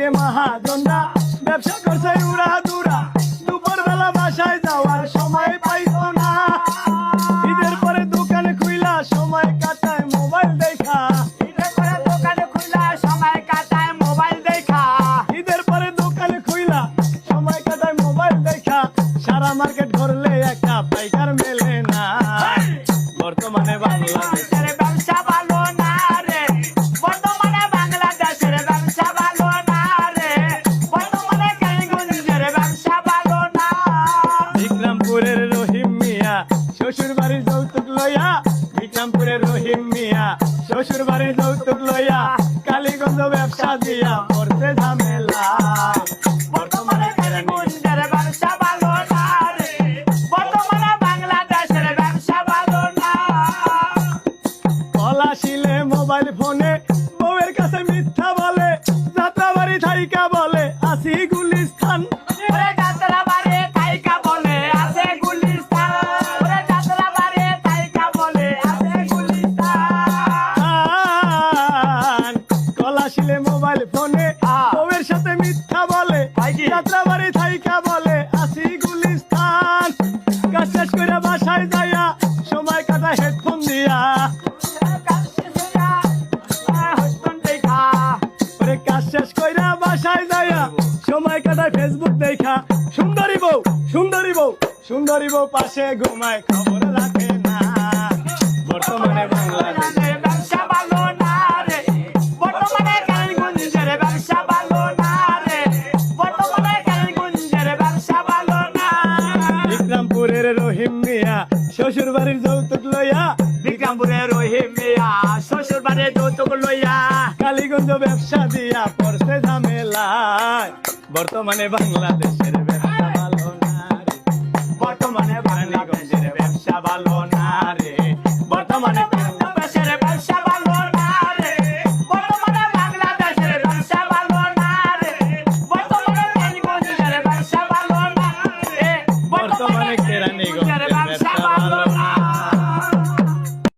আগে মহাজনরা ব্যবসা করছে উড়া দুরা, দুপুর বেলা বাসায় যাওয়ার সময় পাইতো না। ঈদের পরে দোকানে খুইলা সময় কাটায় মোবাইল দেখা, ঈদের পরে দোকানে খুললা সময় কাটায় মোবাইল দেখা, ঈদের পরে দোকানে খুইলা সময় কাটায় মোবাইল দেখা। সারা মার্কেট ঘুরলে একটা পাইকার মেলে না। বর্তমানে বাংলাদেশের ব্যবসা ভালো না রে, বর্তমানে বাংলাদেশের ব্যবসা ভালো না রে, বর্তমানে কালীগঞ্জের ব্যবসা ভালো না। বিক্রমপুরের রহিম মিয়া শ্বশুর বাড়ির যৌতুক লইয়া, বিক্রমপুরের রহিম মিয়া শ্বশুর বাড়ির যৌতুক লইয়া কালীগঞ্জ ব্যবসা দিয়া করতে ঝামেলা। বর্তমানে কালীগঞ্জের ব্যবসা ভালো না রে, বর্তমানে বাংলাদেশের ব্যবসা ভালো না। পলাশিলে মোবাইল ফোনে বউয়ের কাছে মিথ্যা বলে, যাত্রাবাড়ি থাইকা বলে আসি গুলিস্তান। ওরে যাত্রাবাড়ি থাইকা বলে আছে গুলিস্তান, ওরে যাত্রাবাড়ি থাইকা বলে আছে গুলিস্তান। পলাশিলে মোবাইল ফোনে বউয়ের সাথে মিথ্যা বলে, যাত্রাবাড়ি থাইকা বলে আসি গুলিস্তান। কাজ শেষ করে বাসায় যাইয়া সময় কাটা হেডফোন দিয়া, ওরে কাজ শেষ কইরা বাসায় যাইয়া সময় কাটায় ফেসবুক দেখা। সুন্দরী বউ সুন্দরী বউ সুন্দরী বউ পাশে ঘুমায়, খবর রাখে না। বর্তমানে বাংলাদেশে ব্যবসা ভালো না রে, বর্তমানে কালীগঞ্জের ব্যবসা ভালো না রে, বর্তমানে কালীগঞ্জের ব্যবসা ভালো না। বিক্রমপুরের রহিম মিয়া শ্বশুর বাড়ির যৌতুক লইয়া, বিক্রমপুরের রহিম মিয়া শ্বশুর বাড়ির যৌতুক লইয়া কালীগঞ্জ ব্যবসা দিয়া পড়ছে ঝামেলায়। বর্তমানে বাংলাদেশের ব্যবসা